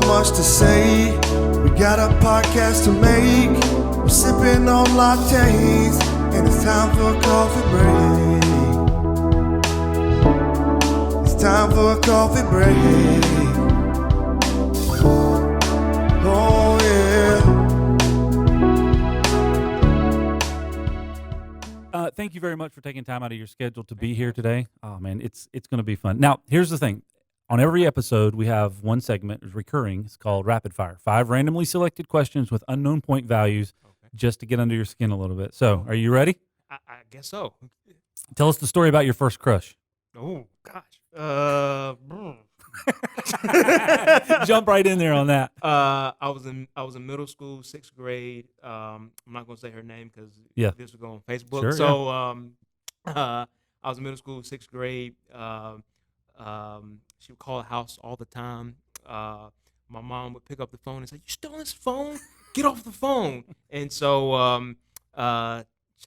much to say. We got a podcast to make. We're sipping on lattes, and it's time for a coffee break. It's time for a coffee break. Oh yeah. Thank you very much for taking time out of your schedule to be here today. Oh man, it's going to be fun. Now, here's the thing. On every episode, we have one segment is recurring. It's called Rapid Fire. 5 randomly selected questions with unknown point values, just to get under your skin a little bit. So, are you ready? I guess so. Tell us the story about your first crush. Oh gosh. Jump right in there on that. I was in middle school, 6th grade. I'm not gonna say her name because this will go on Facebook. Sure, so I was in middle school, 6th grade. She would call the house all the time. My mom would pick up the phone and say, "You still on this phone? Get off the phone!" And so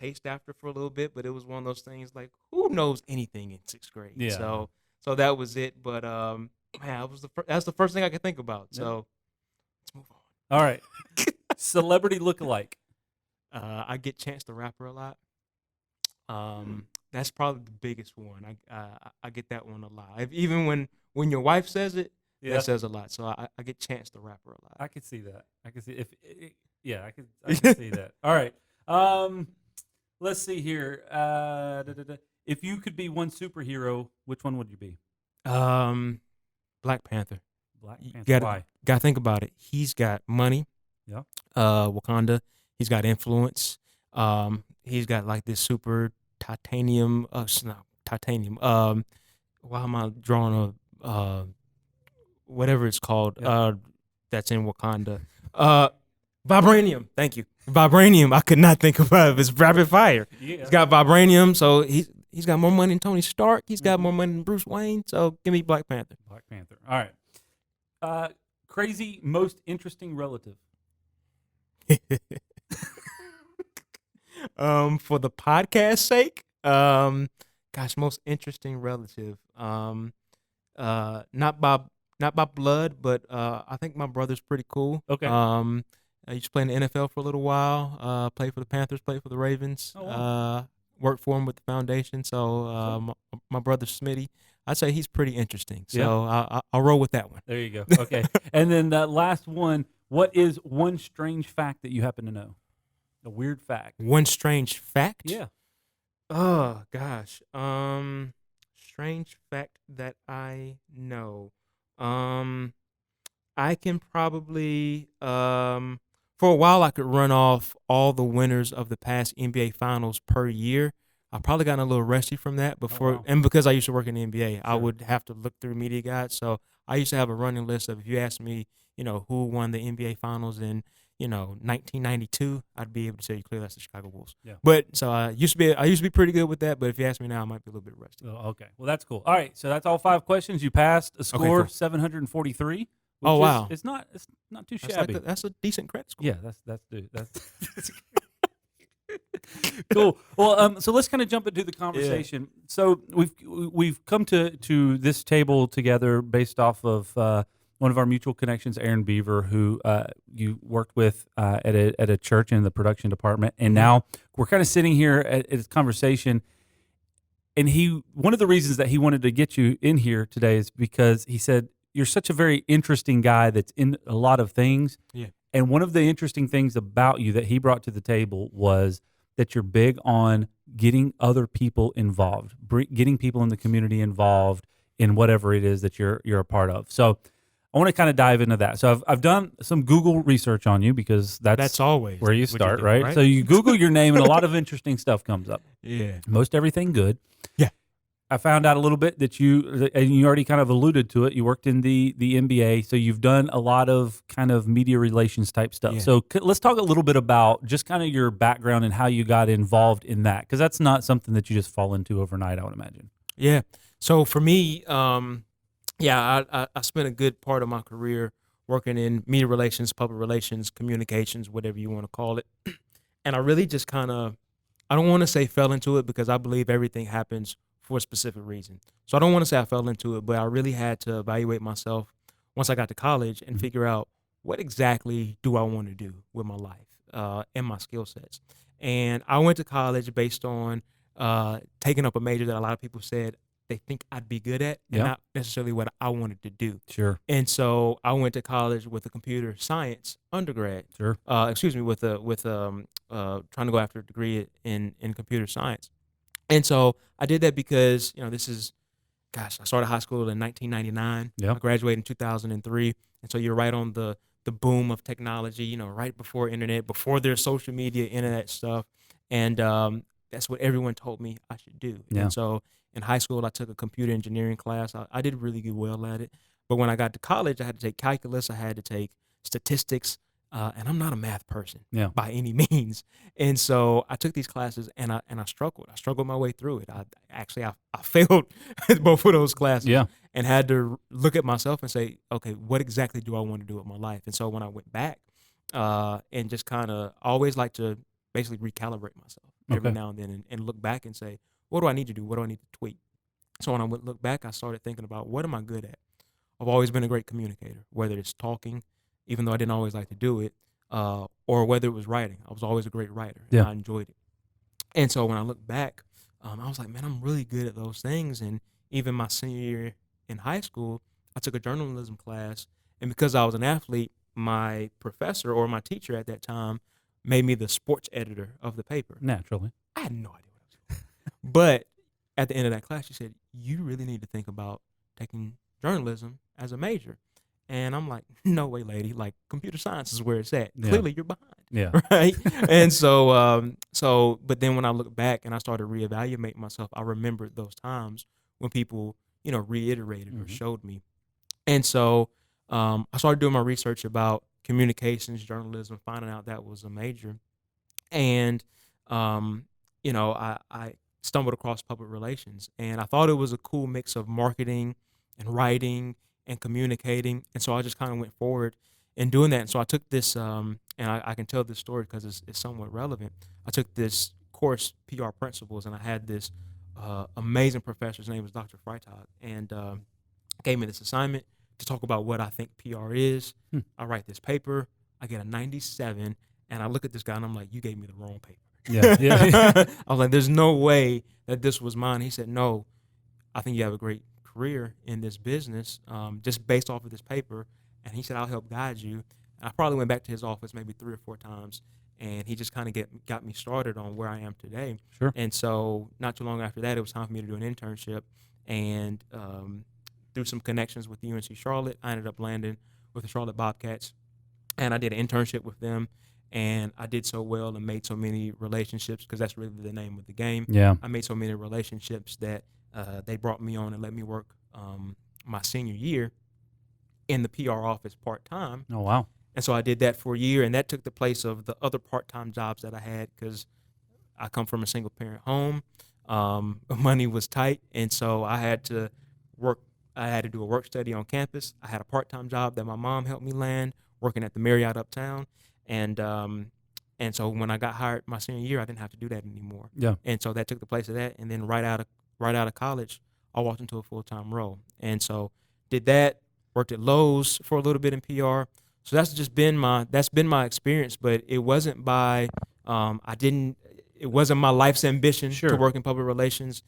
chased after for a little bit, but it was one of those things like, who knows anything in 6th grade? Yeah. So that was it. But man, that's the first thing I could think about. Yeah. So let's move on. All right. Celebrity lookalike. I get Chance the Rapper a lot. That's probably the biggest one. I get that one a lot. Even when your wife says it, that says a lot. So I get Chance the Rapper a lot. I could see that. I could see I could see that. All right. Let's see here. If you could be one superhero, which one would you be? Black Panther. Black Panther. Why? Gotta think about it. He's got money. Yeah. Wakanda. He's got influence. He's got like this super titanium. Titanium. Why am I drawing a whatever it's called? That's in Wakanda. Vibranium. Thank you. Vibranium. I could not think about it. It's rapid fire. Yeah. He's got vibranium, so he's got more money than Tony Stark. He's got more money than Bruce Wayne. So give me Black Panther. Black Panther. All right. Crazy, most interesting relative. For the podcast sake, gosh, most interesting relative. Not by blood, but I think my brother's pretty cool. Okay. I used to play in the NFL for a little while. Played for the Panthers, played for the Ravens. Oh, wow. Worked for him with the foundation. So my brother Smitty, I'd say he's pretty interesting. So I'll roll with that one. There you go. Okay. And then that last one, what is one strange fact that you happen to know? A weird fact. One strange fact? Yeah. Oh, gosh. Strange fact that I know. I can probably, for a while, I could run off all the winners of the past NBA Finals per year. I've probably gotten a little rusty from that before, and because I used to work in the NBA, I would have to look through media guides. So I used to have a running list of, if you asked me, who won the NBA Finals in, 1992, I'd be able to tell you clearly that's the Chicago Bulls. Yeah. But so I used to be pretty good with that. But if you ask me now, I might be a little bit rusty. Oh, okay. Well, that's cool. All right. So that's all 5 questions. You passed a score of 743. Oh wow! It's not too shabby. That's a decent credit score. Yeah, that's cool. Well, so let's kind of jump into the conversation. Yeah. So we've come to this table together based off of one of our mutual connections, Aaron Beaver, who you worked with at a church in the production department, and now we're kind of sitting here at this conversation. And one of the reasons that he wanted to get you in here today is because he said, you're such a very interesting guy that's in a lot of things. Yeah. And one of the interesting things about you that he brought to the table was that you're big on getting other people involved, getting people in the community involved in whatever it is that you're a part of. So I want to kind of dive into that. So I've done some Google research on you because that's always where you start, right? So you Google your name and a lot of interesting stuff comes up. Yeah. Most everything good. Yeah. I found out a little bit that you already kind of alluded to it. You worked in the NBA, so you've done a lot of kind of media relations type stuff. Yeah. So let's talk a little bit about just kind of your background and how you got involved in that, because that's not something that you just fall into overnight, I would imagine. Yeah. So for me, I spent a good part of my career working in media relations, public relations, communications, whatever you want to call it. And I really just kind of, I don't want to say fell into it because I believe everything happens for a specific reason. So I don't want to say I fell into it, but I really had to evaluate myself. once I got to college and figure out what exactly do I want to do with my life and my skill sets. And I went to college based on taking up a major that a lot of people said they think I'd be good at, and not necessarily what I wanted to do. Sure. And so I went to college with a computer science undergrad. Sure. Excuse me, with trying to go after a degree in computer science. And so I did that because, this is, I started high school in 1999. Yeah. I graduated in 2003. And so you're right on the boom of technology, right before internet, before there's social media, internet stuff. And that's what everyone told me I should do. Yeah. And so in high school, I took a computer engineering class. I did really well at it. But when I got to college, I had to take calculus. I had to take statistics. And I'm not a math person by any means. And so I took these classes and I struggled. I struggled my way through it. I failed both of those classes and had to look at myself and say, okay, what exactly do I want to do with my life? And so when I went back and just kind of always like to basically recalibrate myself every now and then and look back and say, what do I need to do? What do I need to tweak? So when I look back, I started thinking about what am I good at? I've always been a great communicator, whether it's talking, even though I didn't always like to do it, or whether it was writing. I was always a great writer, and I enjoyed it. And so when I look back, I was like, man, I'm really good at those things. And even my senior year in high school, I took a journalism class. And because I was an athlete, my professor or my teacher at that time made me the sports editor of the paper. Naturally. I had no idea what I was doing. But at the end of that class, she said, you really need to think about taking journalism as a major. And I'm like, no way, lady. Like, computer science is where it's at. Yeah. Clearly, you're behind. Yeah. Right. And so, but then when I look back and I started reevaluating myself, I remembered those times when people, reiterated or showed me. And so I started doing my research about communications, journalism, finding out that was a major. And, I stumbled across public relations. And I thought it was a cool mix of marketing and writing and communicating. And so I just kind of went forward in doing that. And so I took this, and I can tell this story because it's somewhat relevant. I took this course, PR Principles, and I had this amazing professor. His name was Dr. Freitag, and gave me this assignment to talk about what I think PR is. I write this paper. I get a 97, and I look at this guy, and I'm like, you gave me the wrong paper. Yeah. I was like, there's no way that this was mine. He said, no, I think you have a great career in this business just based off of this paper. And he said, I'll help guide you. And I probably went back to his office maybe 3 or 4 times, and he just kind of got me started on where I am today. Sure. And so not too long after that, it was time for me to do an internship. And through some connections with UNC Charlotte, I ended up landing with the Charlotte BobCats. And I did an internship with them. And I did so well and made so many relationships, because that's really the name of the game. Yeah. I made so many relationships that they brought me on and let me work my senior year in the PR office part-time. Oh, wow. And so I did that for a year, and that took the place of the other part-time jobs that I had, because I come from a single-parent home. Money was tight, and so I had to work. I had to do a work study on campus. I had a part-time job that my mom helped me land, working at the Marriott uptown. And so when I got hired my senior year, I didn't have to do that anymore. Yeah. And so that took the place of that. And then right out of college, I walked into a full-time role. And so did that, worked at Lowe's for a little bit in PR. So that's just been my experience, but it wasn't by it wasn't my life's ambition to work in public relations.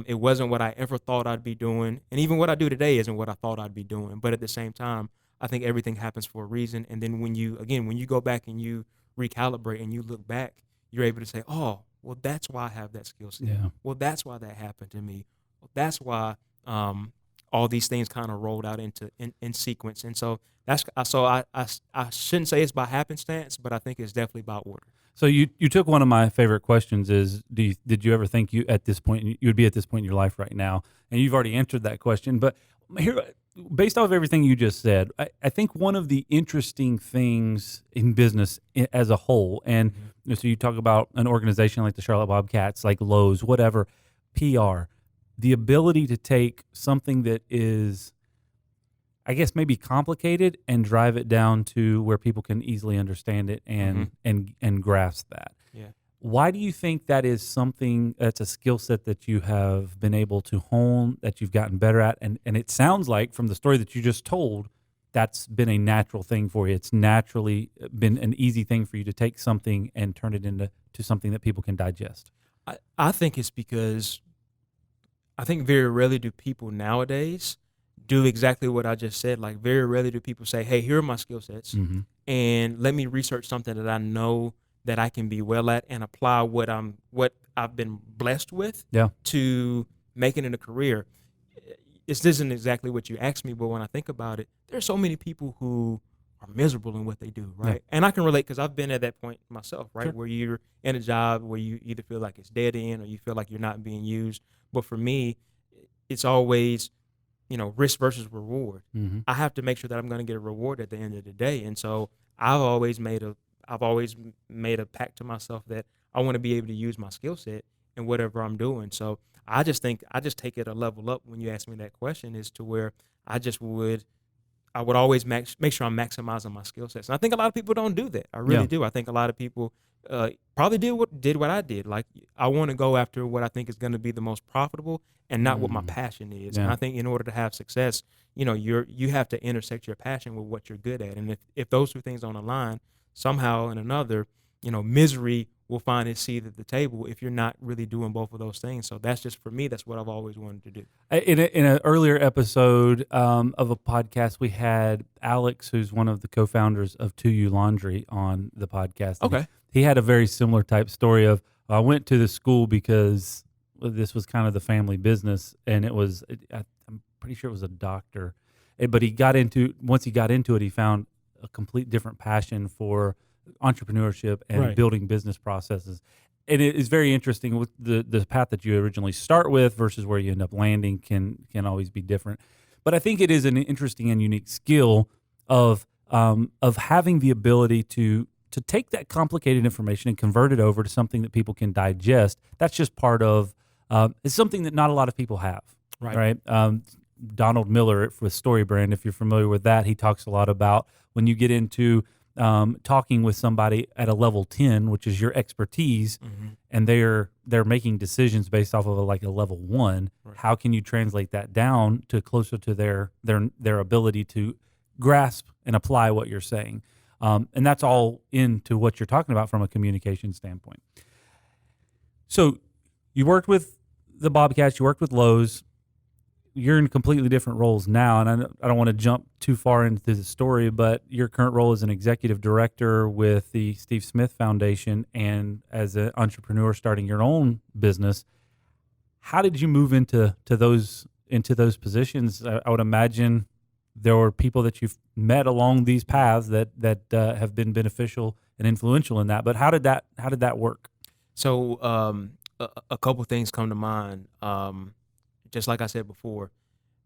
It wasn't what I ever thought I'd be doing. And even what I do today isn't what I thought I'd be doing. But at the same time, I think everything happens for a reason. And then when you go back and you recalibrate and you look back, you're able to say, oh, well, that's why I have that skill set. Yeah. Well, that's why that happened to me. Well, that's why all these things kind of rolled out in sequence. And so I shouldn't say it's by happenstance, but I think it's definitely by order. So you took one of my favorite questions is, did you ever think you would be at this point in your life right now? And you've already answered that question. But here, based off of everything you just said, I think one of the interesting things in business as a whole, and so you talk about an organization like the Charlotte BobCats, like Lowe's, whatever, PR, the ability to take something that is, I guess, maybe complicated and drive it down to where people can easily understand it and grasp that. Yeah. Why do you think that is something that's a skill set that you have been able to hone, that you've gotten better at? And it sounds like from the story that you just told, that's been a natural thing for you. It's naturally been an easy thing for you to take something and turn it into something that people can digest. I think it's because I think very rarely do people nowadays do exactly what I just said. Like very rarely do people say, hey, here are my skill sets and let me research something that I know that I can be well at and apply what I've been blessed with to making it a career. This isn't exactly what you asked me, but when I think about it, there's so many people who are miserable in what they do, right? Yeah. And I can relate because I've been at that point myself, right? Sure. Where you're in a job where you either feel like it's dead end or you feel like you're not being used. But for me, it's always, risk versus reward. I have to make sure that I'm going to get a reward at the end of the day. And so I've always made a pact to myself that I want to be able to use my skill set in whatever I'm doing. So I just take it a level up when you ask me that question, is to where I would always make sure I'm maximizing my skill sets. And I think a lot of people don't do that. I really do. I think a lot of people probably did what I did. Like I want to go after what I think is going to be the most profitable and not what my passion is. Yeah. And I think in order to have success, you have to intersect your passion with what you're good at. And if those two things don't align, somehow and another, misery will find its seat at the table if you're not really doing both of those things. So that's just, for me, that's what I've always wanted to do. In an earlier episode of a podcast, we had Alex, who's one of the co-founders of 2U Laundry, on the podcast. Okay. He had a very similar type story of, I went to the school because this was kind of the family business, and I'm pretty sure it was a doctor. But once he got into it, he found a complete different passion for entrepreneurship and building business processes. And it is very interesting with the path that you originally start with versus where you end up landing can always be different. But I think it is an interesting and unique skill of having the ability to take that complicated information and convert it over to something that people can digest. That's just part of it's something that not a lot of people have. Right. Donald Miller with StoryBrand, if you're familiar with that, he talks a lot about when you get into talking with somebody at a level 10, which is your expertise, and they're making decisions based off of a level 1. Right. How can you translate that down to closer to their ability to grasp and apply what you're saying? And that's all into what you're talking about from a communication standpoint. So you worked with the Bobcats, you worked with Lowe's. You're in completely different roles now, and I don't want to jump too far into the story, but your current role is an executive director with the Steve Smith Foundation and as an entrepreneur starting your own business. How did you move into those positions? I would imagine there were people that you've met along these paths that have been beneficial and influential in that. But how did that work? So a couple things come to mind. Just like I said before,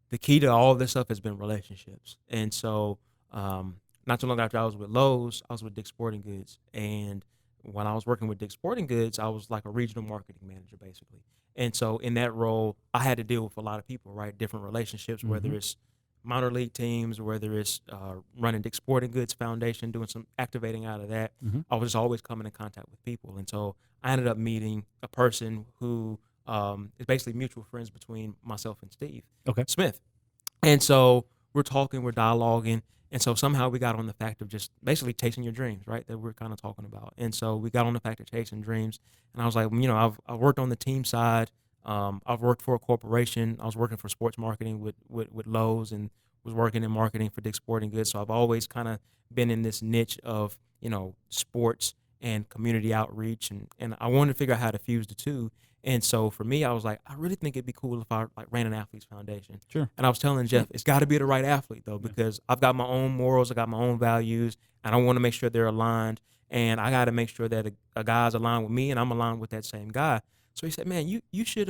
the key to all of this stuff has been relationships. And so not too long after I was with Lowe's, I was with Dick's Sporting Goods. And when I was working with Dick's Sporting Goods, I was like a regional marketing manager, basically. And so in that role, I had to deal with a lot of people, right? Different relationships, whether it's minor league teams, whether it's running Dick's Sporting Goods Foundation, doing some activating out of that. I was just always coming in contact with people. And so I ended up meeting a person who is basically mutual friends between myself and Steve Smith. And so we're talking, we're dialoguing. And so somehow we got on the fact of just basically chasing your dreams, right? That we're kind of talking about. And so we got on the fact of chasing dreams. And I was like, I've worked on the team side. I've worked for a corporation. I was working for sports marketing with Lowe's and was working in marketing for Dick's Sporting Goods. So I've always kind of been in this niche of, sports and community outreach. And I wanted to figure out how to fuse the two. And so for me, I was like, I really think it'd be cool if I ran an athletes foundation. Sure. And I was telling Jeff, it's got to be the right athlete though, because I've got my own morals, I got my own values, and I want to make sure they're aligned. And I got to make sure that a guy's aligned with me, and I'm aligned with that same guy. So he said, man, you should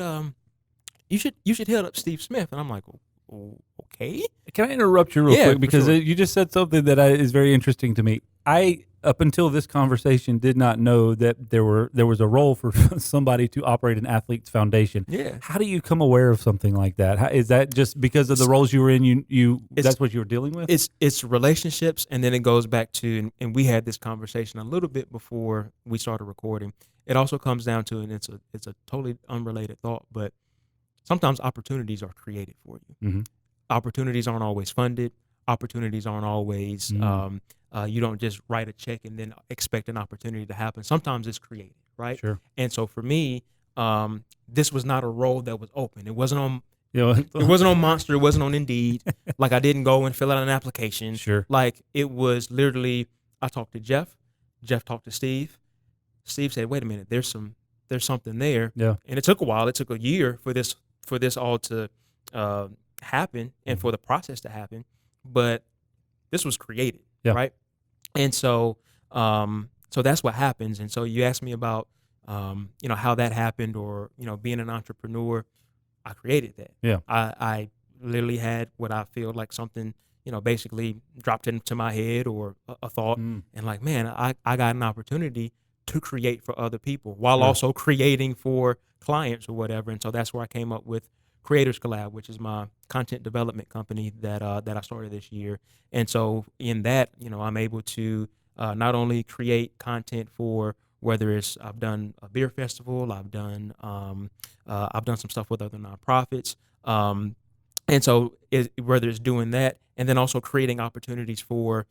hit up Steve Smith. And I'm like, okay. Can I interrupt you real quick because you just said something that is very interesting to me. I, up until this conversation, did not know that there was a role for somebody to operate an athletes foundation. Yeah. How do you come aware of something like that? Is that just because of the roles you were in? That's what you were dealing with? It's relationships, and then it goes back to, and we had this conversation a little bit before we started recording. It also comes down to, and it's a totally unrelated thought, but sometimes opportunities are created for you. Opportunities aren't always funded. opportunities aren't always. You don't just write a check and then expect an opportunity to happen. Sometimes it's created, right? Sure. And so for me, this was not a role that was open. It wasn't on. You It wasn't on Monster. It wasn't on Indeed. Like I didn't go and fill out an application. Sure. Like it was literally. I talked to Jeff. Jeff talked to Steve. Steve said, "Wait a minute. There's something there." Yeah. And it took a while. It took a year for this all to happen and for the process to happen. But this was created, Yeah. right? And so that's what happens. And so you asked me about how that happened, or being an entrepreneur. I created that. Yeah. I literally had what I feel like something, basically dropped into my head, or a thought, and like, man, I got an opportunity to create for other people while also creating for clients or whatever. And so that's where I came up with Creators Collab, which is my content development company that I started this year. And so in that, I'm able to not only create content for, whether it's, I've done a beer festival, I've done some stuff with other nonprofits, and so whether it's doing that, and then also creating opportunities for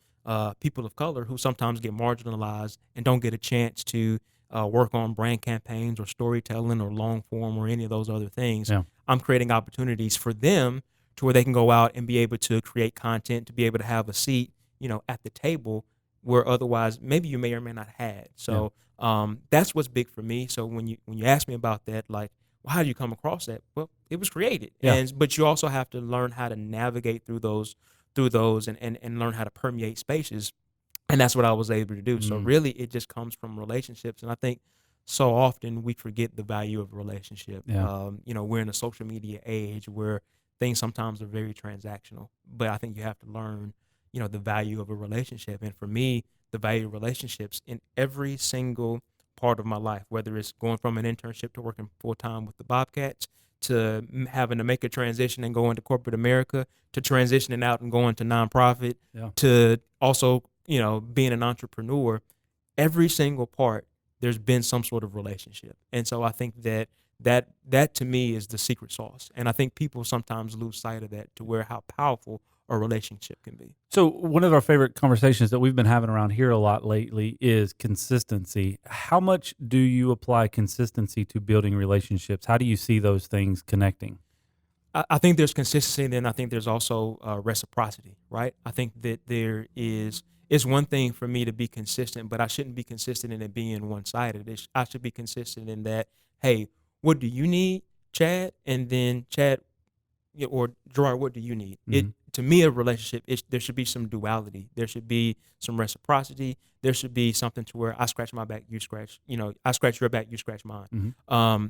people of color who sometimes get marginalized and don't get a chance to work on brand campaigns or storytelling or long form or any of those other things. Yeah. I'm creating opportunities for them to where they can go out and be able to create content, to be able to have a seat, at the table where otherwise maybe you may or may not had. So that's what's big for me. So when you ask me about that, like, well, how did you come across that? Well, it was created. Yeah. But you also have to learn how to navigate through those and learn how to permeate spaces. And that's what I was able to do. So really it just comes from relationships. And I think so often we forget the value of a relationship. Yeah. We're in a social media age where things sometimes are very transactional, but I think you have to learn, the value of a relationship. And for me, the value of relationships in every single part of my life, whether it's going from an internship to working full time with the Bobcats, to having to make a transition and go into corporate America, to transitioning out and going to nonprofit, to also, being an entrepreneur, every single part, there's been some sort of relationship. And so I think that to me is the secret sauce. And I think people sometimes lose sight of that, to where how powerful a relationship can be. So one of our favorite conversations that we've been having around here a lot lately is consistency. How much do you apply consistency to building relationships? How do you see those things connecting? I think there's consistency, and then I think there's also reciprocity, right? I think that it's one thing for me to be consistent, but I shouldn't be consistent in it being one-sided. I should be consistent in that, hey, what do you need, Chad? And then Chad, or Gerard, what do you need? To me, a relationship, there should be some duality. There should be some reciprocity. There should be something to where I scratch my back, you scratch, I scratch your back, you scratch mine.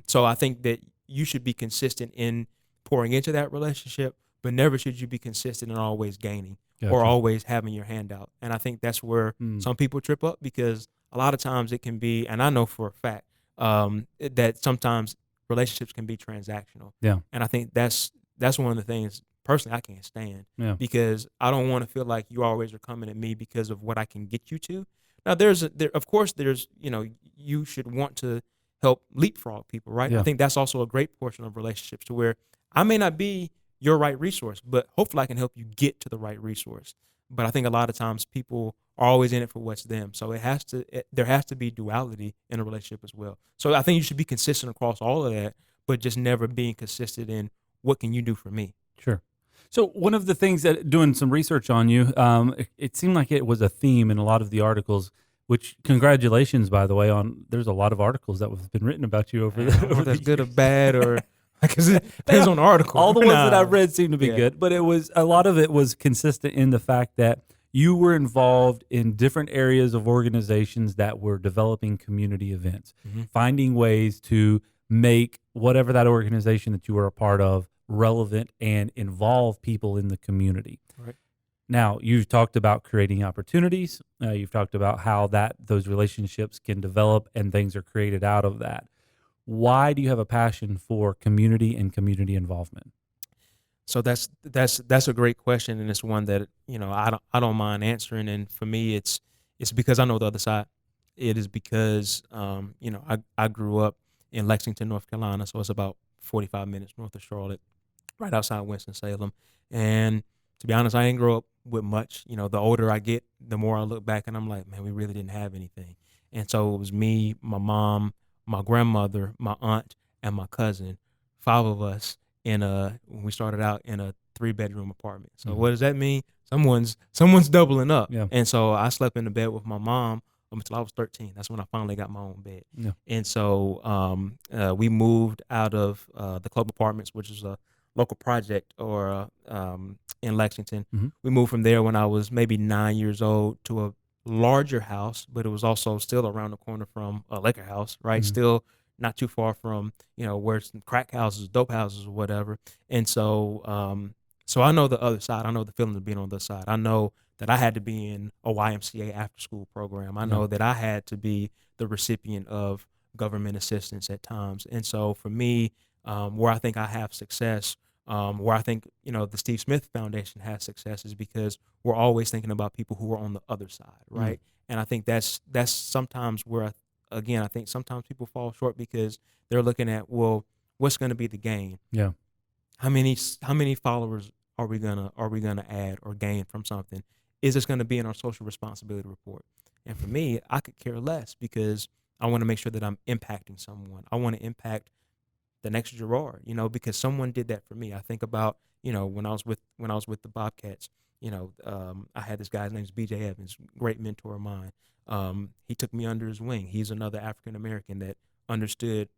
So I think that you should be consistent in pouring into that relationship, but never should you be consistent in always gaining or always having your hand out. And I think that's where some people trip up, because a lot of times it can be, and I know for a fact that sometimes relationships can be transactional. Yeah. And I think that's one of the things personally I can't stand, because I don't want to feel like you always are coming at me because of what I can get you to. Now of course there's you should want to help leapfrog people, right? I think that's also a great portion of relationships, to where I may not be your right resource, but hopefully I can help you get to the right resource. But I think a lot of times people are always in it for what's them. So there has to be duality in a relationship as well. So I think you should be consistent across all of that, but just never being consistent in what can you do for me. Sure. So one of the things that, doing some research on you, it seemed like it was a theme in a lot of the articles, which, congratulations, by the way, there's a lot of articles that have been written about you over Whether that's good or bad, or because it depends on the article. All the ones that I've read seem to be good, but a lot of it was consistent in the fact that you were involved in different areas of organizations that were developing community events, finding ways to make whatever that organization that you were a part of relevant and involve people in the community. Right. Now, you've talked about creating opportunities. You've talked about how those relationships can develop and things are created out of that. Why do you have a passion for community and community involvement? So that's a great question, and it's one that I don't mind answering. And for me, it's because I know the other side. It is because I grew up in Lexington, North Carolina, so it's about 45 minutes north of Charlotte, right outside Winston-Salem. And to be honest, I didn't grow up with much. You know, the older I get, the more I look back and I'm like, man, we really didn't have anything. And so it was me, my mom, my grandmother, my aunt, and my cousin, 5 of us when we started out in a 3-bedroom apartment. So what does that mean? Someone's doubling up. Yeah. And so I slept in the bed with my mom until I was 13. That's when I finally got my own bed. Yeah. And so we moved out of the club apartments, which is a local project in Lexington. We moved from there when I was maybe 9 years old to a larger house, but it was also still around the corner from a liquor house, right? Still not too far from, where some crack houses, dope houses or whatever. And so so I know the other side. I know the feeling of being on the other side. I know that I had to be in a YMCA after school program. I know that I had to be the recipient of government assistance at times. And so for me, where I think I have success, where I think, the Steve Smith Foundation has success is because we're always thinking about people who are on the other side, right? And I think that's sometimes where, I think sometimes people fall short because they're looking at, well, what's going to be the gain? Yeah. How many followers are we gonna add or gain from something? Is this going to be in our social responsibility report? And for me, I could care less because I want to make sure that I'm impacting someone. I want to impact the next Gerard, because someone did that for me. I think about, when I was with the Bobcats, I had this guy, his name's BJ Evans, great mentor of mine. He took me under his wing. He's another African American that understood,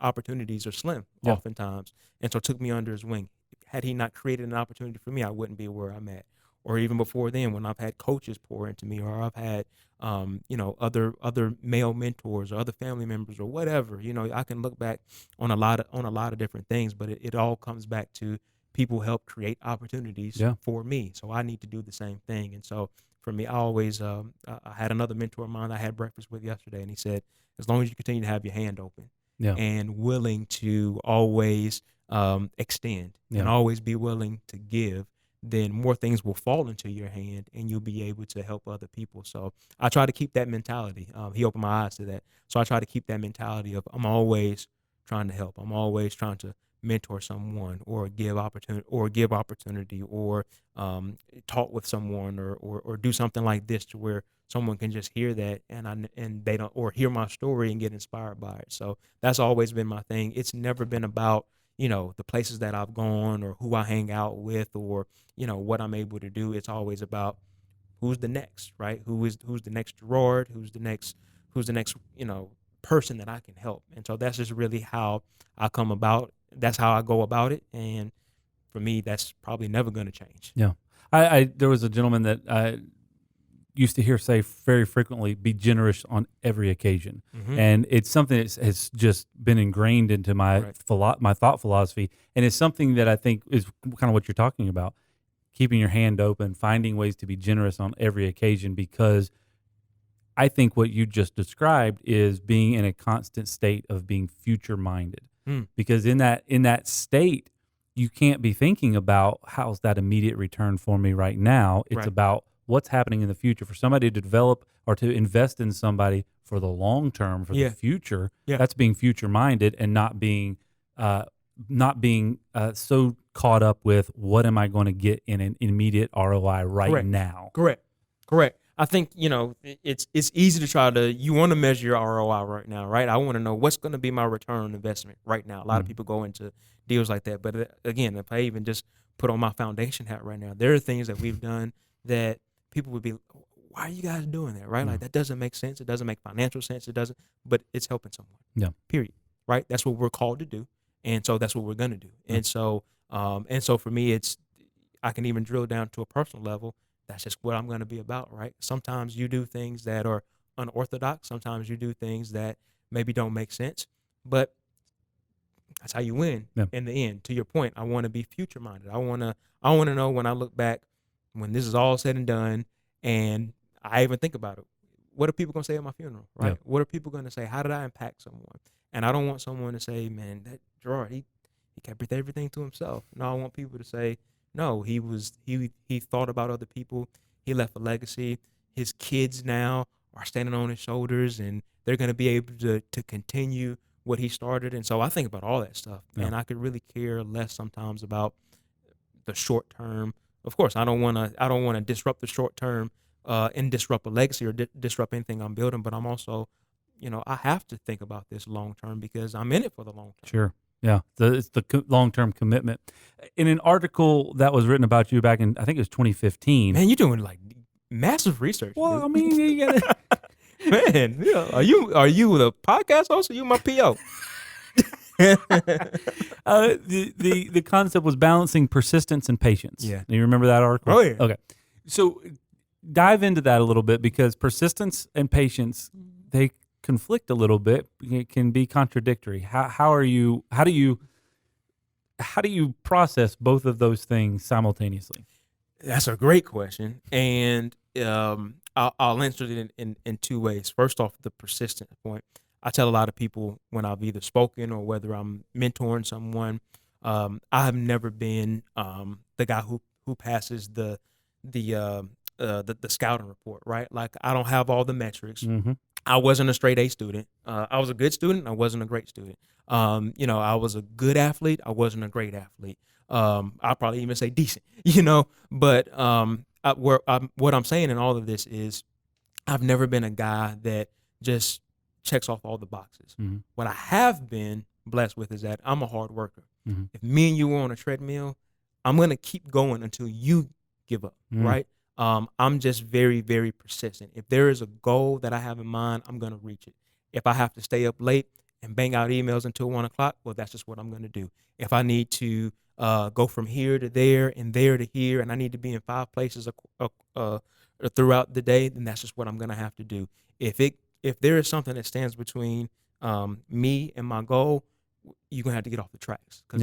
opportunities are slim oftentimes. And so took me under his wing. Had he not created an opportunity for me, I wouldn't be where I'm at. Or even before then, when I've had coaches pour into me, or I've had, other male mentors or other family members or whatever, I can look back on a lot of different things, but it all comes back to people help create opportunities for me. So I need to do the same thing. And so for me, I always, I had another mentor of mine I had breakfast with yesterday, and he said, as long as you continue to have your hand open and willing to always extend and always be willing to give, then more things will fall into your hand and you'll be able to help other people. So I try to keep that mentality. He opened my eyes to that. So I try to keep that mentality of I'm always trying to help. I'm always trying to mentor someone or give opportunity or talk with someone or do something like this to where someone can just hear that and they don't, or hear my story and get inspired by it. So that's always been my thing. It's never been about, the places that I've gone or who I hang out with or, what I'm able to do. It's always about who's the next, right? Who's the next Gerard? Who's the next, person that I can help. And so that's just really how I come about. That's how I go about it. And for me, that's probably never going to change. Yeah. I there was a gentleman that I used to hear say very frequently, be generous on every occasion. And it's something that has just been ingrained into my my thought philosophy. And it's something that I think is kind of what you're talking about, keeping your hand open, finding ways to be generous on every occasion, because I think what you just described is being in a constant state of being future minded. Because in that state, you can't be thinking about how's that immediate return for me right now. It's about what's happening in the future. For somebody to develop or to invest in somebody for the long term, for the future, that's being future minded and not being so caught up with what am I going to get in an immediate ROI right now. Correct. I think, it's easy to try to, you want to measure your ROI right now, right? I want to know what's going to be my return on investment right now. A lot of people go into deals like that. But again, if I even just put on my foundation hat right now, there are things that we've done that people would be, why are you guys doing that, right? Like, that doesn't make sense. It doesn't make financial sense. It doesn't, but it's helping someone. Yeah. Period. Right? That's what we're called to do. And so that's what we're going to do. And so for me, I can even drill down to a personal level. That's just what I'm going to be about, right? Sometimes you do things that are unorthodox. Sometimes you do things that maybe don't make sense, but that's how you win in the end. To your point, I want to be future minded. I want to know when I look back, when this is all said and done, and I even think about it, what are people going to say at my funeral, right? What are people going to say? How did I impact someone? And I don't want someone to say, man, that Gerard, he kept everything to himself. No, I want people to say, no, he thought about other people. He left a legacy. His kids now are standing on his shoulders, and they're going to be able to continue what he started. And so I think about all that stuff, and I could really care less sometimes about the short term of course, I don't want to disrupt the short term and disrupt a legacy or disrupt anything I'm building. But I'm also, I have to think about this long term because I'm in it for the long term. Sure. Yeah. It's the long-term commitment. In an article that was written about you back in, I think it was 2015. Man, you're doing like massive research. Well, dude. I mean, you gotta, Man, are you the podcast host or you my PO? the concept was balancing persistence and patience. Yeah. Do you remember that article? Oh, yeah. Okay. So dive into that a little bit because persistence and patience, they conflict a little bit. It can be contradictory. How do you process both of those things simultaneously? That's a great question, and I'll answer it in two ways. First off, the persistent point. I tell a lot of people when I've either spoken or whether I'm mentoring someone, I have never been the guy who passes the scouting report, right? Like I don't have all the metrics. Mm-hmm. I wasn't a straight A student. I was a good student. I wasn't a great student. I was a good athlete. I wasn't a great athlete. I'll probably even say decent, but what I'm saying in all of this is I've never been a guy that just checks off all the boxes. Mm-hmm. What I have been blessed with is that I'm a hard worker. Mm-hmm. If me and you were on a treadmill, I'm going to keep going until you give up, Mm-hmm. right? I'm just very, very persistent. If there is a goal that I have in mind, I'm going to reach it. If I have to stay up late and bang out emails until 1 o'clock, well, that's just what I'm going to do. If I need to go from here to there and there to here, and I need to be in 5 places throughout the day, then that's just what I'm going to have to do. If there is something that stands between me and my goal, you're gonna have to get off the tracks because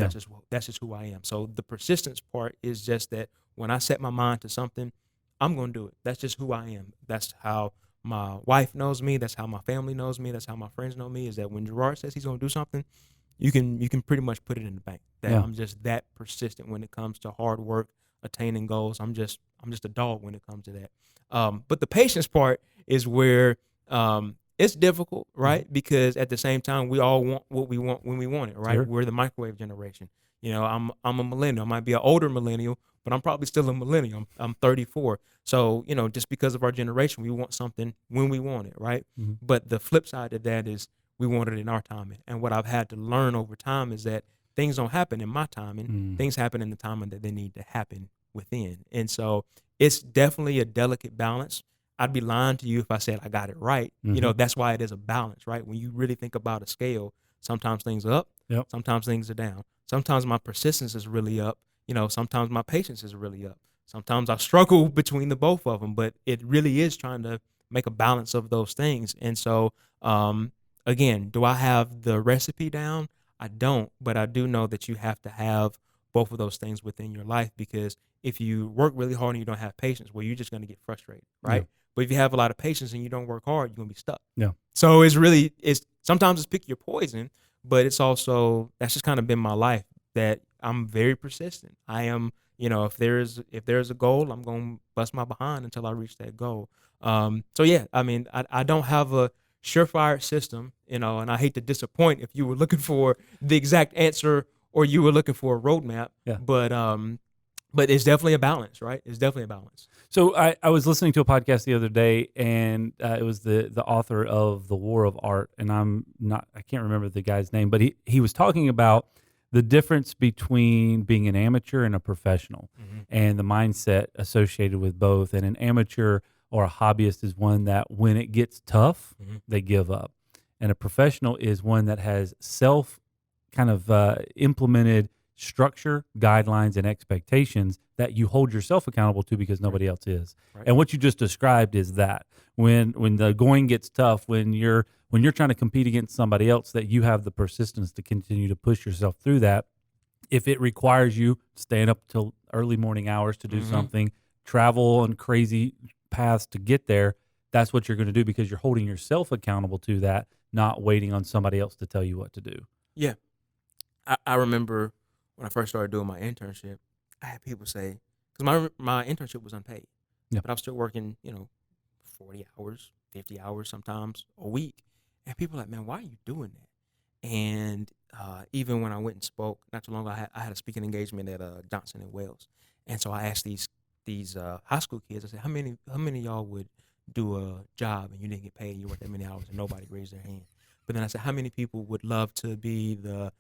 that's just who I am. So the persistence part is just that when I set my mind to something, I'm gonna do it. That's just who I am. That's how my wife knows me. That's how my family knows me. That's how my friends know me. Is that when Gerard says he's gonna do something, you can pretty much put it in the bank. That I'm just that persistent when it comes to hard work, attaining goals. I'm just a dog when it comes to that. But the patience part is where it's difficult, right? Mm-hmm. Because at the same time, we all want what we want when we want it, right? Sure. We're the microwave generation. I'm a millennial. I might be an older millennial, but I'm probably still a millennial. I'm 34. So, just because of our generation, we want something when we want it, right? Mm-hmm. But the flip side of that is we want it in our timing. And what I've had to learn over time is that things don't happen in my timing. Mm-hmm. Things happen in the timing that they need to happen within. And so it's definitely a delicate balance. I'd be lying to you if I said I got it right. Mm-hmm. That's why it is a balance, right? When you really think about a scale, sometimes things are up, sometimes things are down. Sometimes my persistence is really up. Sometimes my patience is really up. Sometimes I struggle between the both of them, but it really is trying to make a balance of those things. And so, again, do I have the recipe down? I don't, but I do know that you have to have both of those things within your life because if you work really hard and you don't have patience, well, you're just going to get frustrated, right? Yeah. But if you have a lot of patience and you don't work hard, you're going to be stuck. Yeah. So sometimes it's pick your poison, but it's also, that's just kind of been my life that I'm very persistent. I am, if there's a goal, I'm going to bust my behind until I reach that goal. So yeah, I mean, I don't have a surefire system, and I hate to disappoint if you were looking for the exact answer or you were looking for a roadmap, but it's definitely a balance, right? It's definitely a balance. So I was listening to a podcast the other day, and it was the author of The War of Art, and I can't remember the guy's name, but he was talking about the difference between being an amateur and a professional, mm-hmm. and the mindset associated with both. And an amateur or a hobbyist is one that when it gets tough, mm-hmm. they give up. And a professional is one that has implemented structure, guidelines, and expectations that you hold yourself accountable to because nobody else is. Right. And what you just described is that when the going gets tough, when you're trying to compete against somebody else, that you have the persistence to continue to push yourself through that. If it requires you staying up till early morning hours to do mm-hmm. something, travel on crazy paths to get there, that's what you're going to do because you're holding yourself accountable to that, not waiting on somebody else to tell you what to do. Yeah. I remember when I first started doing my internship, I had people say, because my internship was unpaid, but I was still working, 40 hours, 50 hours sometimes a week. And people were like, man, why are you doing that? And even when I went and spoke not too long ago, I had a speaking engagement at Johnson and Wales, and so I asked these high school kids. I said, how many of y'all would do a job and you didn't get paid? You worked that many hours, and nobody raised their hand. But then I said, how many people would love to be the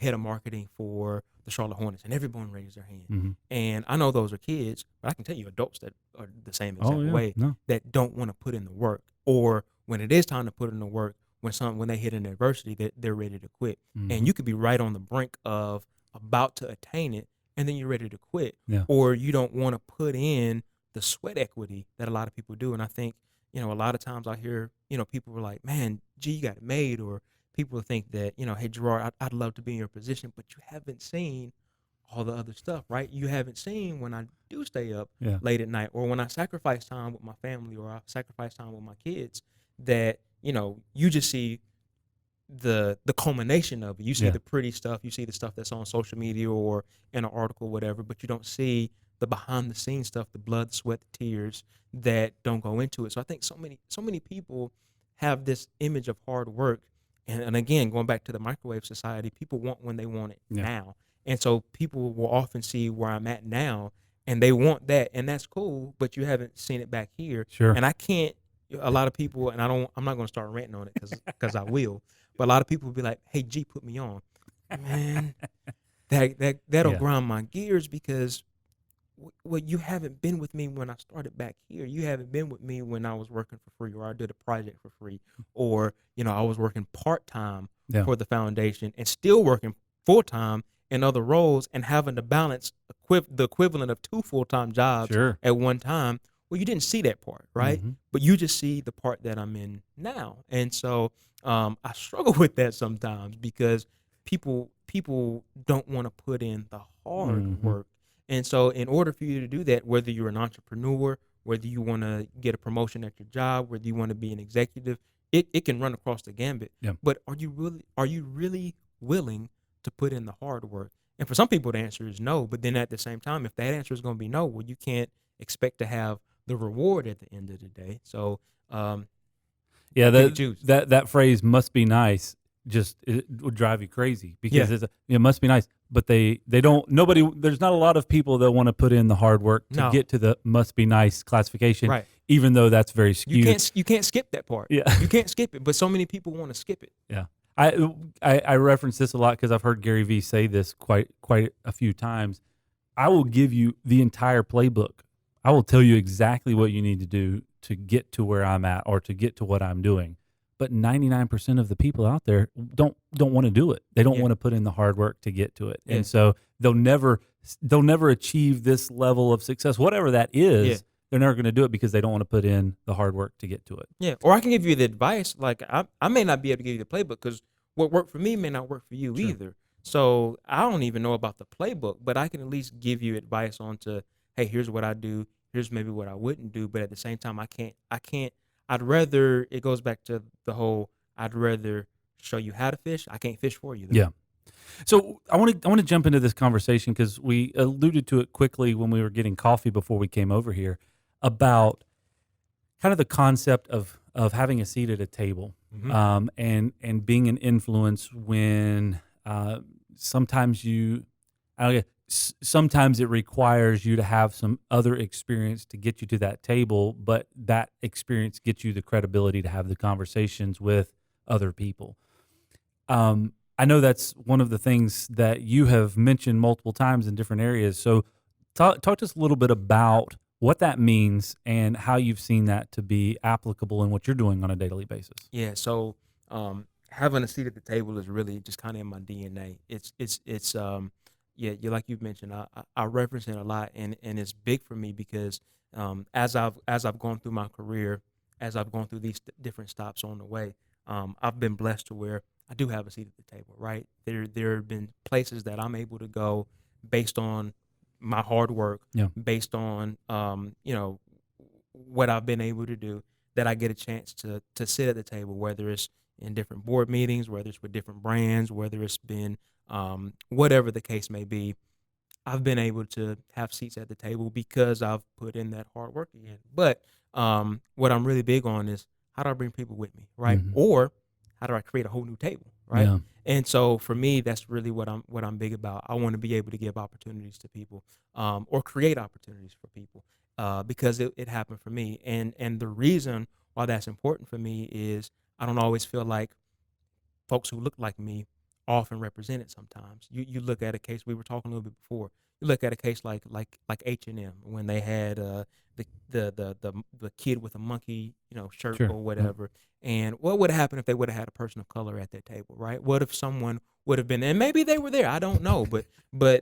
head of marketing for the Charlotte Hornets? And everyone raised their hand. Mm-hmm. And I know those are kids, but I can tell you adults that are the same exact way that don't want to put in the work, or when it is time to put in the work, when they hit an adversity, that they're ready to quit. Mm-hmm. And you could be right on the brink of about to attain it, and then you're ready to quit, Yeah. or you don't want to put in the sweat equity that a lot of people do. And I think, a lot of times I hear, people were like, man, gee, you got it made, or people think that, hey, Gerard, I'd love to be in your position, but you haven't seen all the other stuff, right? You haven't seen when I do stay up late at night, or when I sacrifice time with my family, or I sacrifice time with my kids, that, you just see the culmination of it. You see the pretty stuff, you see the stuff that's on social media or in an article, whatever, but you don't see the behind the scenes stuff, the blood, the sweat, the tears that don't go into it. So I think so many people have this image of hard work. And again, going back to the microwave society, people want when they want it now. And so people will often see where I'm at now and they want that, and that's cool, but you haven't seen it back here. Sure. And I can't, a lot of people, and I'm not going to start ranting on it because I will, but a lot of people will be like, hey, G, put me on. Man, that'll grind my gears, because you haven't been with me when I started back here. You haven't been with me when I was working for free, or I did a project for free, or, I was working part-time for the foundation and still working full-time in other roles and having to balance the equivalent of 2 full-time jobs at one time. Well, you didn't see that part, right? Mm-hmm. But you just see the part that I'm in now. And so I struggle with that sometimes, because people don't want to put in the hard work. And so in order for you to do that, whether you're an entrepreneur, whether you want to get a promotion at your job, whether you want to be an executive, it can run across the gambit. Yeah. But are you really willing to put in the hard work? And for some people, the answer is no. But then at the same time, if that answer is going to be no, well, you can't expect to have the reward at the end of the day. So, that phrase "must be nice" it would drive you crazy, because it must be nice, but they don't. There's not a lot of people that want to put in the hard work to get to the must be nice classification, right? Even though that's very skewed. You can't skip that part. Yeah, you can't skip it, but so many people want to skip it. Yeah. I reference this a lot because I've heard Gary Vee say this quite a few times. I will give you the entire playbook. I will tell you exactly what you need to do to get to where I'm at, or to get to what I'm doing. But 99% of the people out there don't want to do it. They don't want to put in the hard work to get to it. Yeah. And so they'll never achieve this level of success, whatever that is. Yeah. They're never going to do it because they don't want to put in the hard work to get to it. Yeah. Or I can give you the advice. Like I may not be able to give you the playbook, because what worked for me may not work for you either. So I don't even know about the playbook, but I can at least give you advice on to, hey, here's what I do. Here's maybe what I wouldn't do. But at the same time, I can't, I'd rather, it goes back to the whole, I'd rather show you how to fish. I can't fish for you, though. Yeah. So I want to jump into this conversation, because we alluded to it quickly when we were getting coffee before we came over here, about kind of the concept of having a seat at a table, and being an influence when sometimes it requires you to have some other experience to get you to that table, but that experience gets you the credibility to have the conversations with other people. I know that's one of the things that you have mentioned multiple times in different areas. So talk to us a little bit about what that means and how you've seen that to be applicable in what you're doing on a daily basis. Yeah. So having a seat at the table is really just kind of in my DNA. It's like you've mentioned, I reference it a lot, and it's big for me because as I've gone through my career, as I've gone through these different stops on the way, I've been blessed to where I do have a seat at the table, right? There have been places that I'm able to go based on my hard work, based on what I've been able to do, that I get a chance to sit at the table, whether it's in different board meetings, whether it's with different brands, whether it's been whatever the case may be. I've been able to have seats at the table because I've put in that hard work again. But what I'm really big on is, how do I bring people with me, right? Mm-hmm. Or how do I create a whole new table, right? Yeah. And so for me, that's really what I'm big about. I want to be able to give opportunities to people, or create opportunities for people, because it happened for me. And the reason why that's important for me is I don't always feel like folks who look like me often represented sometimes. You look at a case, we were talking a little bit before. You look at a case like H&M when they had the kid with a monkey, shirt Sure. or whatever. And what would have happened if they would have had a person of color at that table, right? What if someone would have been, and maybe they were there, I don't know, but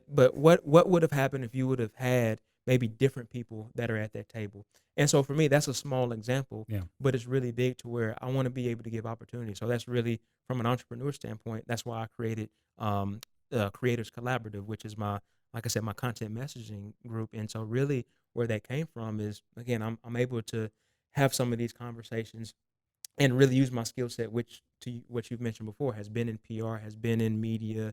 what would have happened if you would have had maybe different people that are at that table? And so for me, that's a small example, Yeah. but it's really big to where I want to be able to give opportunity. So that's really, from an entrepreneur standpoint, that's why I created Creators Collaborative, which is like I said, my content messaging group. And so really where that came from is, again, I'm able to have some of these conversations and really use my skill set, which, to what you've mentioned before, has been in PR, has been in media,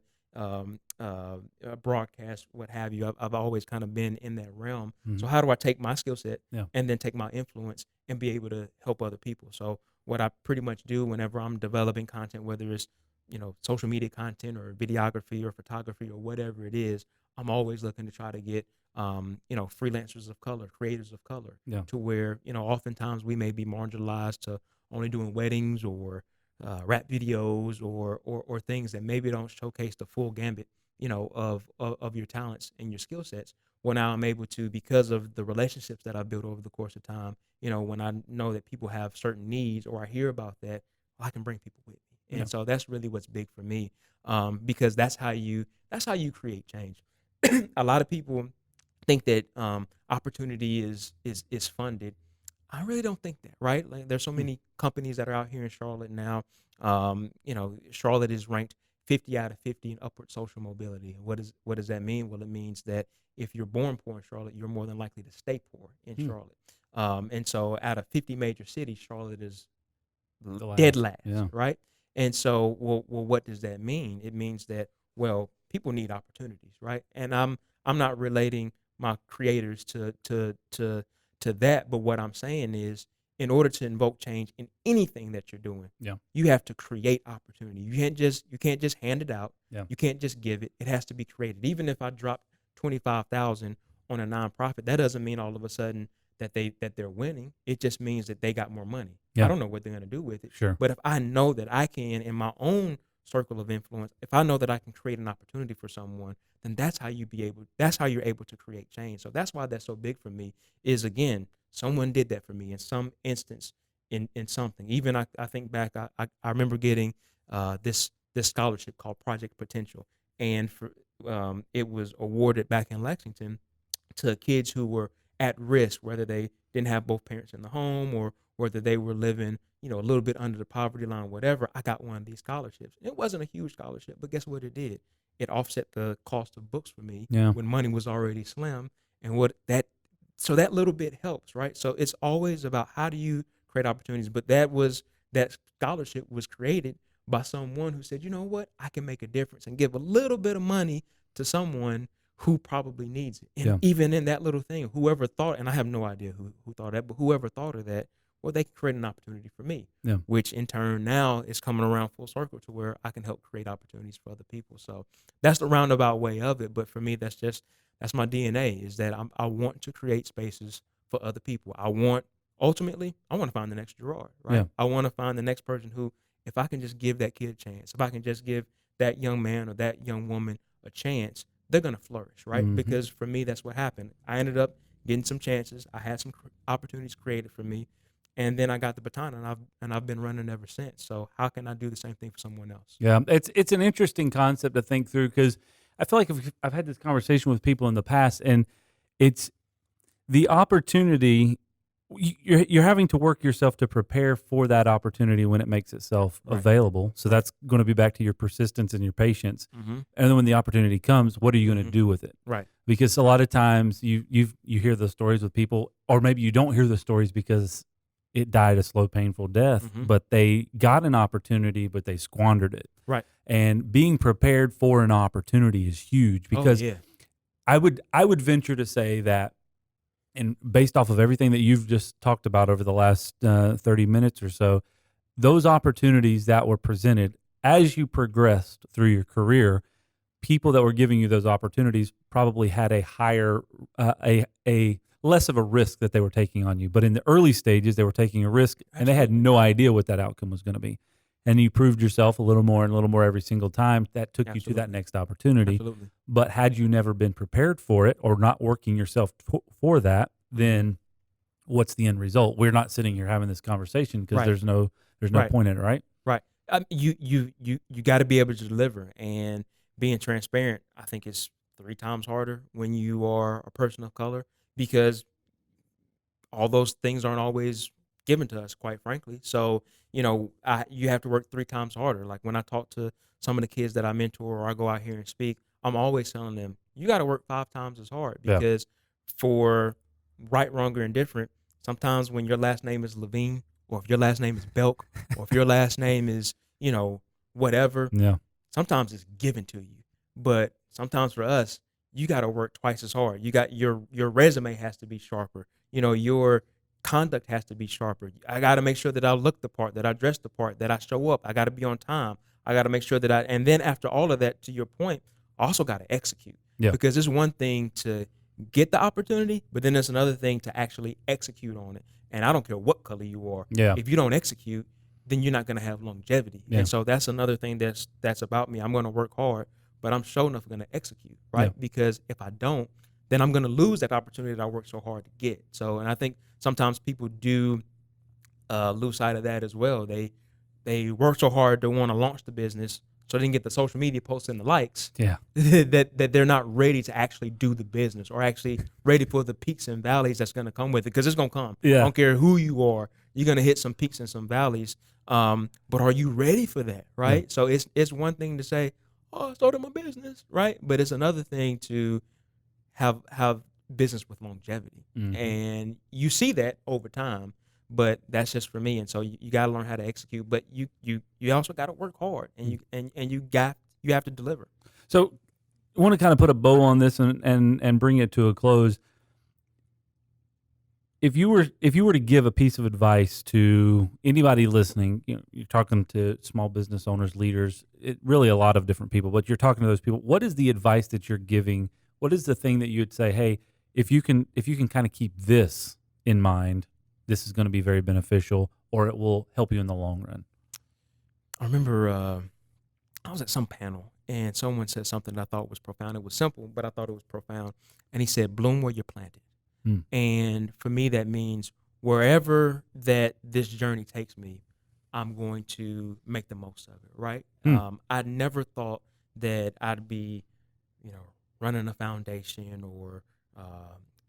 broadcast, what have you. I've always kind of been in that realm. So how do I take my skill set and then take my influence and be able to help other people? So what I pretty much do whenever I'm developing content, whether it's social media content or videography or photography or whatever it is, I'm always looking to try to get freelancers of color, creators of color, to where oftentimes we may be marginalized to only doing weddings or rap videos or things that maybe don't showcase the full gambit of your talents and your skill sets. Well, now I'm able to, because of the relationships that I built over the course of time, when I know that people have certain needs or I hear about that, I can bring people with me. And so that's really what's big for me, because that's how you create change. A lot of people think that opportunity is funded. I really don't think that, right? Like, there's so many companies that are out here in Charlotte now. Charlotte is ranked 50 out of 50 in upward social mobility. What does that mean? Well, it means that if you're born poor in Charlotte, you're more than likely to stay poor in Charlotte. And so out of 50 major cities, Charlotte is dead last, right? And so, well, what does that mean? It means that, well, people need opportunities, right? And I'm not relating my creators to that, but what I'm saying is, in order to invoke change in anything that you're doing, you have to create opportunity. You can't just hand it out. You can't just give it. It has to be created. Even if I drop $25,000 on a nonprofit, that doesn't mean all of a sudden that they're winning. It just means that they got more money. I don't know what they're going to do with it. Sure. But if I know that I can, in my own circle of influence, if I know that I can create an opportunity for someone, then that's how you're able to create change. So that's why that's so big for me, is, again, someone did that for me in some instance, in something. Even I think back, I remember getting this scholarship called Project Potential, and it was awarded back in Lexington to kids who were at risk, whether they didn't have both parents in the home or whether they were living, a little bit under the poverty line, whatever. I got one of these scholarships. It wasn't a huge scholarship, but guess what it did? It offset the cost of books for me when money was already slim. And so that little bit helps, right? So it's always about, how do you create opportunities? But that scholarship was created by someone who said, you know what, I can make a difference and give a little bit of money to someone who probably needs it. And even in that little thing, whoever thought, and I have no idea who thought that, but whoever thought of that, well, they can create an opportunity for me, which in turn now is coming around full circle to where I can help create opportunities for other people. So that's the roundabout way of it. But for me, that's my DNA, is that I want to create spaces for other people. Ultimately, I want to find the next Gerard, right? Yeah. I want to find the next person who, if I can just give that kid a chance, if I can just give that young man or that young woman a chance, they're going to flourish, right? Because for me, that's what happened. I ended up getting some chances. I had some opportunities created for me. And then I got the baton, and I've been running ever since. So how can I do the same thing for someone else? Yeah, it's an interesting concept to think through, because I feel like I've had this conversation with people in the past, and it's the opportunity. You're having to work yourself to prepare for that opportunity when it makes itself available. So that's going to be back to your persistence and your patience. And then when the opportunity comes, what are you going to do with it? Right. Because a lot of times you hear the stories with people, or maybe you don't hear the stories because it died a slow, painful death, but they got an opportunity, but they squandered it. Right. And being prepared for an opportunity is huge, because I would venture to say that, and based off of everything that you've just talked about over the last 30 minutes or so, those opportunities that were presented, as you progressed through your career, people that were giving you those opportunities probably had a higher, a less of a risk that they were taking on you. But in the early stages, they were taking a risk and they had no idea what that outcome was going to be. And you proved yourself a little more and a little more every single time. That took you to that next opportunity. Absolutely. But had you never been prepared for it or not working yourself for that, then what's the end result? We're not sitting here having this conversation because there's no point in it, right? Right. You got to be able to deliver, and being transparent, I think, is 3 times harder when you are a person of color, because all those things aren't always given to us, quite frankly. So, you have to work 3 times harder. Like when I talk to some of the kids that I mentor or I go out here and speak, I'm always telling them, you got to work 5 times as hard, because for right, wrong, or indifferent, sometimes when your last name is Levine, or if your last name is Belk, or if your last name is, whatever, sometimes it's given to you. But sometimes for us, you got to work twice as hard. You got your resume has to be sharper. Your conduct has to be sharper. I got to make sure that I look the part, that I dress the part, that I show up. I got to be on time. I got to make sure that and then after all of that, to your point, I also got to execute. Yeah. Because it's one thing to get the opportunity, but then it's another thing to actually execute on it. And I don't care what color you are. Yeah. If you don't execute, then you're not going to have longevity. Yeah. And so that's another thing that's about me. I'm going to work hard, but I'm sure enough going to execute, right? Yeah. Because if I don't, then I'm going to lose that opportunity that I worked so hard to get. So, and I think sometimes people do lose sight of that as well. They work so hard to want to launch the business, so they can get the social media posts and the likes. Yeah. that they're not ready to actually do the business, or actually ready for the peaks and valleys that's going to come with it, because it's going to come. Yeah. I don't care who you are, you're going to hit some peaks and some valleys. But are you ready for that, right? Yeah. So it's one thing to say, oh, I started my business, right? But it's another thing to have business with longevity. Mm-hmm. And you see that over time, but that's just for me. And so you got to learn how to execute, but you also got to work hard, and you have to deliver. So I want to kind of put a bow on this and bring it to a close. If you were to give a piece of advice to anybody listening, you're talking to small business owners, leaders, really a lot of different people, but you're talking to those people. What is the advice that you're giving? What is the thing that you would say, hey, if you can kind of keep this in mind, this is going to be very beneficial, or it will help you in the long run? I remember I was at some panel, and someone said something that I thought was profound. It was simple, but I thought it was profound. And he said, bloom where you're planted. And for me, that means wherever that this journey takes me, I'm going to make the most of it, right? I never thought that I'd be, running a foundation or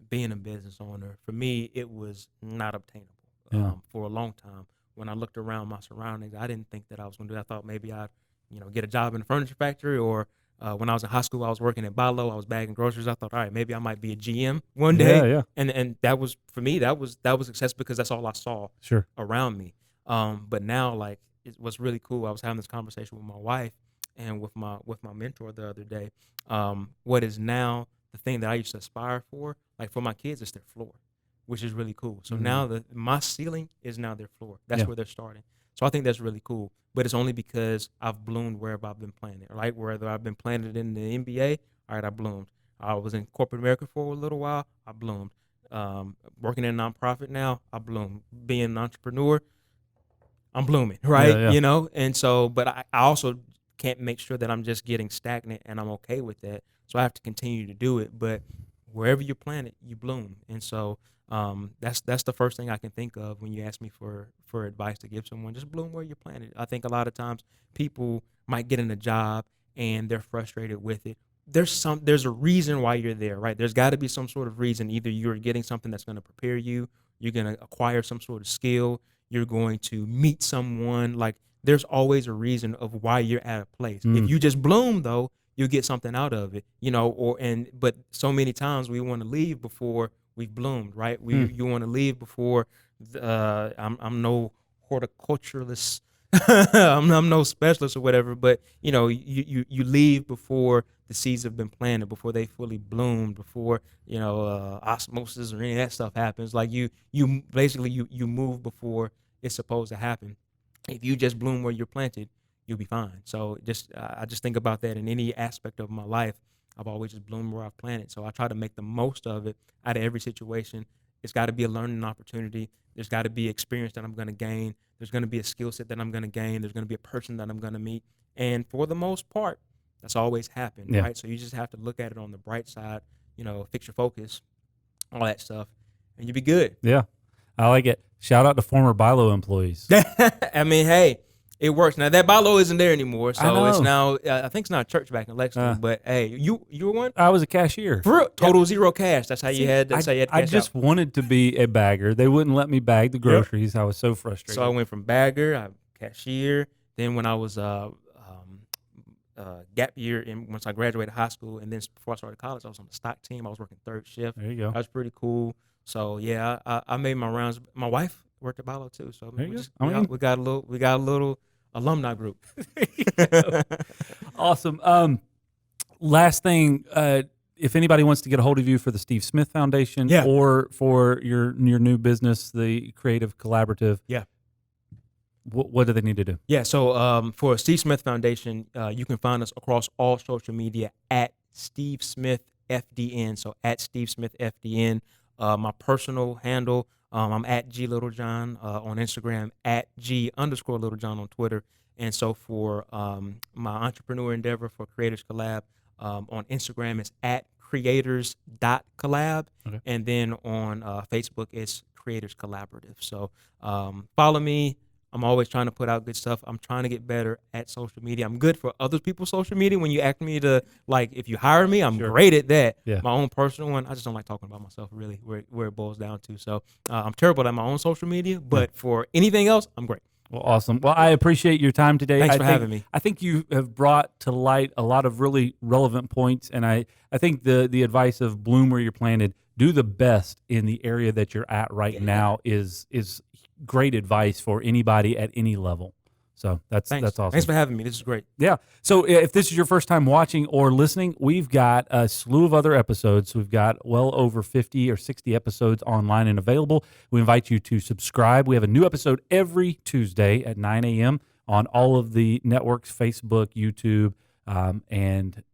being a business owner. For me, it was not obtainable for a long time. When I looked around my surroundings, I didn't think that I was going to do that. I thought maybe I'd, get a job in a furniture factory, or when I was in high school, I was working at Balo. I was bagging groceries. I thought, all right, maybe I might be a GM one day. Yeah. And that was, for me, that was success, because that's all I saw around me. But now, like, what's really cool, I was having this conversation with my wife and with my mentor the other day. What is now the thing that I used to aspire for, like for my kids, is their floor, which is really cool. So now my ceiling is now their floor. That's where they're starting. So I think that's really cool. But it's only because I've bloomed wherever I've been planted, right? Whether I've been planted in the NBA, all right, I bloomed. I was in corporate America for a little while, I bloomed. Working in a nonprofit now, I bloomed. Being an entrepreneur, I'm blooming, right? Yeah. And so, but I also can't make sure that I'm just getting stagnant and I'm okay with that. So I have to continue to do it. But wherever you're planted, you bloom. And so that's the first thing I can think of when you ask me for advice to give someone. Just bloom where you're planted. I think a lot of times people might get in a job and they're frustrated with it. There's a reason why you're there, right? There's got to be some sort of reason. Either you're getting something that's going to prepare you, you're going to acquire some sort of skill, you're going to meet someone. Like, there's always a reason of why you're at a place. If you just bloom, though, you'll get something out of it, but so many times we want to leave before we've bloomed, right? You want to leave before I'm no horticulturalist, I'm no specialist or whatever, but you leave before the seeds have been planted, before they fully bloomed, before osmosis or any of that stuff happens. Like you basically you move before it's supposed to happen. If you just bloom where you're planted, you'll be fine. So I just think about that in any aspect of my life. I've always just bloomed where I've planted. So I try to make the most of it out of every situation. It's got to be a learning opportunity. There's got to be experience that I'm going to gain. There's going to be a skill set that I'm going to gain. There's going to be a person that I'm going to meet. And for the most part, that's always happened, right? So you just have to look at it on the bright side, fix your focus, all that stuff, and you'll be good. Yeah, I like it. Shout out to former Bilo employees. I mean, hey, it works. Now, that Bilo isn't there anymore, so it's now, I think it's not a church back in Lexington, but hey, you were one? I was a cashier. For real? Total zero cash. That's how you had cash I just wanted to be a bagger. They wouldn't let me bag the groceries. I was so frustrated. So I went from bagger, cashier, then when I was gap year, and once I graduated high school, and then before I started college, I was on the stock team. I was working third shift. There you go. That was pretty cool. So yeah, I made my rounds. My wife worked at Bilo too. So we got a little alumni group. Awesome. Last thing, if anybody wants to get a hold of you for the Steve Smith Foundation or for your new business, the Creative Collaborative, what do they need to do? Yeah, so for Steve Smith Foundation, you can find us across all social media at Steve Smith FDN. So at Steve Smith FDN. My personal handle, I'm at G Littlejohn on Instagram, at G_Littlejohn on Twitter. And so for my entrepreneur endeavor for Creators Collab, on Instagram, it's at creators.collab. Okay. And then on Facebook, it's Creators Collaborative. So follow me. I'm always trying to put out good stuff. I'm trying to get better at social media. I'm good for other people's social media. When you ask me to, if you hire me, I'm great at that. Yeah. My own personal one, I just don't like talking about myself, really, where it boils down to. So I'm terrible at my own social media, but for anything else, I'm great. Well, awesome. Well, I appreciate your time today. Thanks for having me. I think you have brought to light a lot of really relevant points, and I think the advice of bloom where you're planted, do the best in the area that you're at right now is great advice for anybody at any level. So that's awesome. Thanks for having me. This is great. Yeah. So if this is your first time watching or listening, we've got a slew of other episodes. We've got well over 50 or 60 episodes online and available. We invite you to subscribe. We have a new episode every Tuesday at 9 a.m. on all of the networks, Facebook, YouTube, and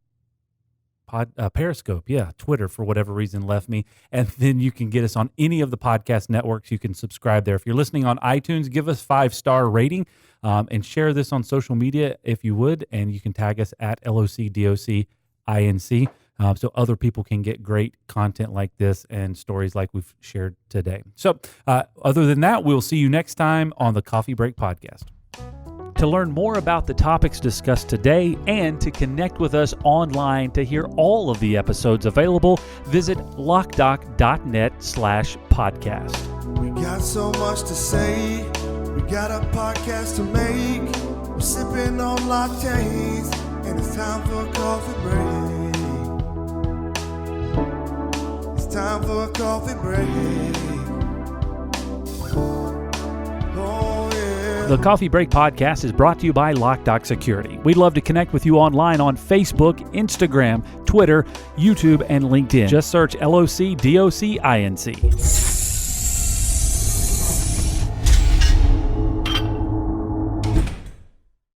Periscope, Twitter for whatever reason left me. And then you can get us on any of the podcast networks. You can subscribe there. If you're listening on iTunes, give us 5-star rating and share this on social media if you would. And you can tag us at LOCDOCINC so other people can get great content like this and stories like we've shared today. So other than that, we'll see you next time on the Coffee Break Podcast. To learn more about the topics discussed today and to connect with us online to hear all of the episodes available, visit Loc-Doc.net/podcast. We got so much to say. We got a podcast to make. We're sipping on lattes, and it's time for a coffee break. It's time for a coffee break. The Coffee Break Podcast is brought to you by Loc-Doc Security. We'd love to connect with you online on Facebook, Instagram, Twitter, YouTube, and LinkedIn. Just search LOCDOCINC.